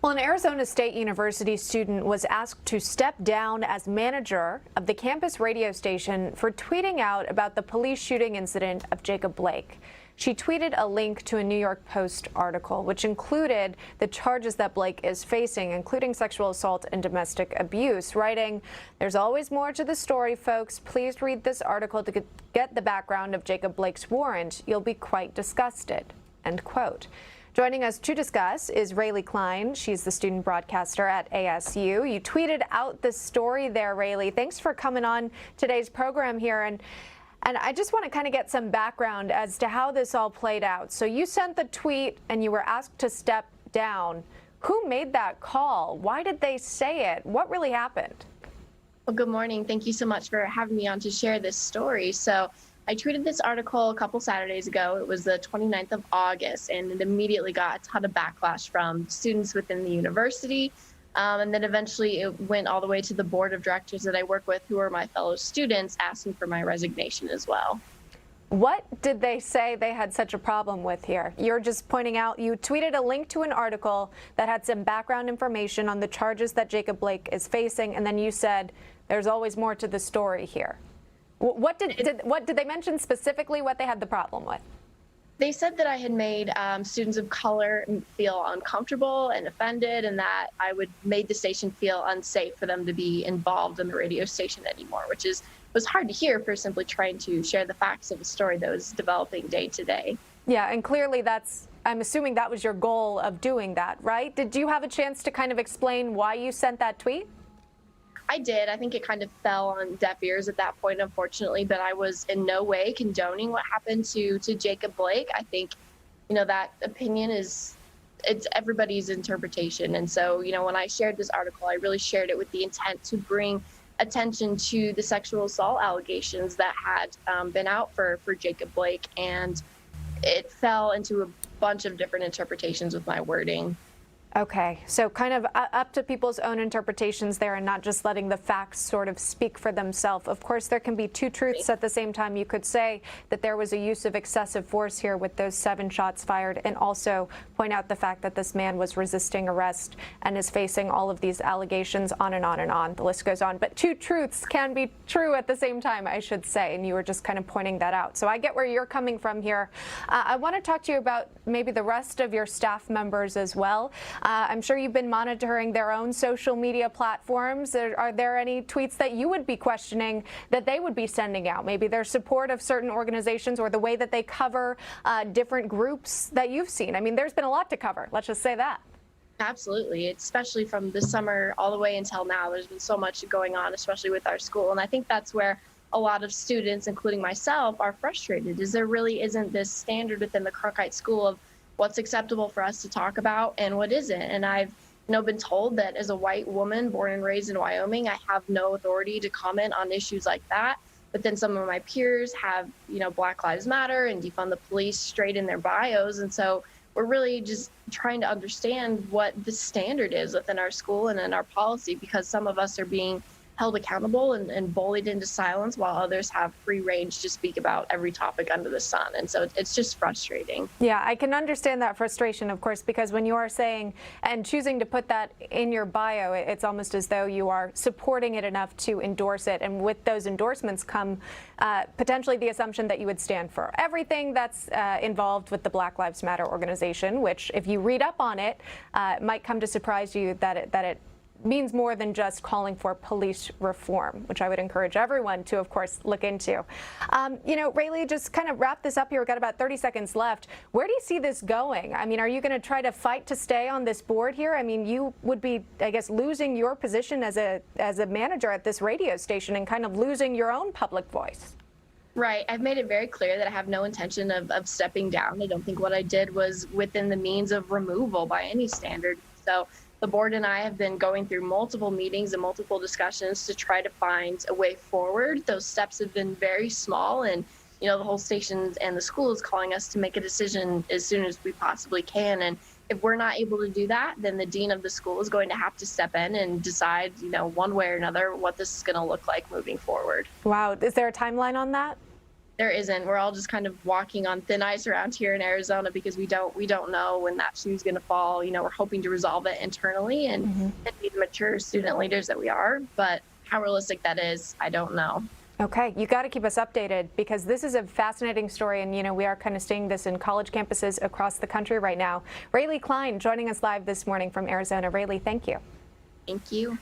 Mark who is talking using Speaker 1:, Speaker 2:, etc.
Speaker 1: Well, an Arizona State University student was asked to step down as manager of the campus radio station for tweeting out about the police shooting incident of Jacob Blake. She tweeted a link to a New York Post article, which included the charges that Blake is facing, including sexual assault and domestic abuse, writing, "There's always more to the story, folks. Please read this article to get the background of Jacob Blake's warrant. You'll be quite disgusted." End quote. Joining us to discuss is RaeLee Klein. She's the student broadcaster at ASU. You tweeted out this story there, RaeLee. Thanks for coming on today's program here. And I just want to kind of get some background as to how this all played out. So you sent the tweet and you were asked to step down. Who made that call? Why did they say it? What really happened?
Speaker 2: Well, good morning. Thank you so much for having me on to share this story. So I tweeted this article a couple Saturdays ago. It was the 29th of August, and it immediately got a ton of backlash from students within the university. And then eventually it went all the way to the board of directors that I work with, who are my fellow students, asking for my resignation as well.
Speaker 1: What did they say they had such a problem with here? You're just pointing out, you tweeted a link to an article that had some background information on the charges that Jacob Blake is facing, and then you said, there's always more to the story here. What did they mention specifically what they had the problem with?
Speaker 2: They said that I had made students of color feel uncomfortable and offended, and that I would made the station feel unsafe for them to be involved in the radio station anymore, which was hard to hear for simply trying to share the facts of a story that was developing day to day.
Speaker 1: Yeah, and clearly I'm assuming that was your goal of doing that, right? Did you have a chance to kind of explain why you sent that tweet?
Speaker 2: I did. I think it kind of fell on deaf ears at that point, unfortunately, but I was in no way condoning what happened to Jacob Blake. I think, that opinion it's everybody's interpretation. And so, when I shared this article, I really shared it with the intent to bring attention to the sexual assault allegations that had been out for Jacob Blake. And it fell into a bunch of different interpretations with my wording.
Speaker 1: Okay, so kind of up to people's own interpretations there and not just letting the facts sort of speak for themselves. Of course, there can be two truths at the same time. You could say that there was a use of excessive force here with those 7 shots fired, and also point out the fact that this man was resisting arrest and is facing all of these allegations, on and on and on. The list goes on. But two truths can be true at the same time, I should say, and you were just kind of pointing that out. So I get where you're coming from here. I want to talk to you about maybe the rest of your staff members as well. I'm sure you've been monitoring their own social media platforms. Are there any tweets that you would be questioning that they would be sending out? Maybe their support of certain organizations or the way that they cover different groups that you've seen? I mean, there's been a lot to cover. Let's just say that.
Speaker 2: Absolutely, especially from this summer all the way until now. There's been so much going on, especially with our school. And I think that's where a lot of students, including myself, are frustrated, is there really isn't this standard within the Cronkite School of what's acceptable for us to talk about and what isn't. And I've been told that as a white woman born and raised in Wyoming, I have no authority to comment on issues like that. But then some of my peers have, Black Lives Matter and defund the police straight in their bios. And so we're really just trying to understand what the standard is within our school and in our policy, because some of us are being held accountable and bullied into silence, while others have free range to speak about every topic under the sun. And so it's just frustrating.
Speaker 1: Yeah, I can understand that frustration, of course, because when you are saying and choosing to put that in your bio, it's almost as though you are supporting it enough to endorse it. And with those endorsements come potentially the assumption that you would stand for everything that's involved with the Black Lives Matter organization, which, if you read up on it, might come to surprise you that it means more than just calling for police reform, which I would encourage everyone to, of course, look into. RaeLee, just kind of wrap this up here. We've got about 30 seconds left. Where do you see this going? I mean, are you going to try to fight to stay on this board here? I mean, you would be, I guess, losing your position as a manager at this radio station and kind of losing your own public voice.
Speaker 2: Right. I've made it very clear that I have no intention of stepping down. I don't think what I did was within the means of removal by any standard. So the board and I have been going through multiple meetings and multiple discussions to try to find a way forward. Those steps have been very small, and the whole station and the school is calling us to make a decision as soon as we possibly can. And if we're not able to do that, then the dean of the school is going to have to step in and decide, one way or another, what this is going to look like moving forward.
Speaker 1: Wow. Is there a timeline on that?
Speaker 2: there isn't. We're all just kind of walking on thin ice around here in Arizona because we don't know when that shoe's going to fall. You know, we're hoping to resolve it internally and be the mature student leaders that we are. But how realistic that is, I don't know.
Speaker 1: Okay, you got to keep us updated because this is a fascinating story, and we are kind of seeing this in college campuses across the country right now. RaeLee Klein joining us live this morning from Arizona. RaeLee, thank you.
Speaker 2: Thank you.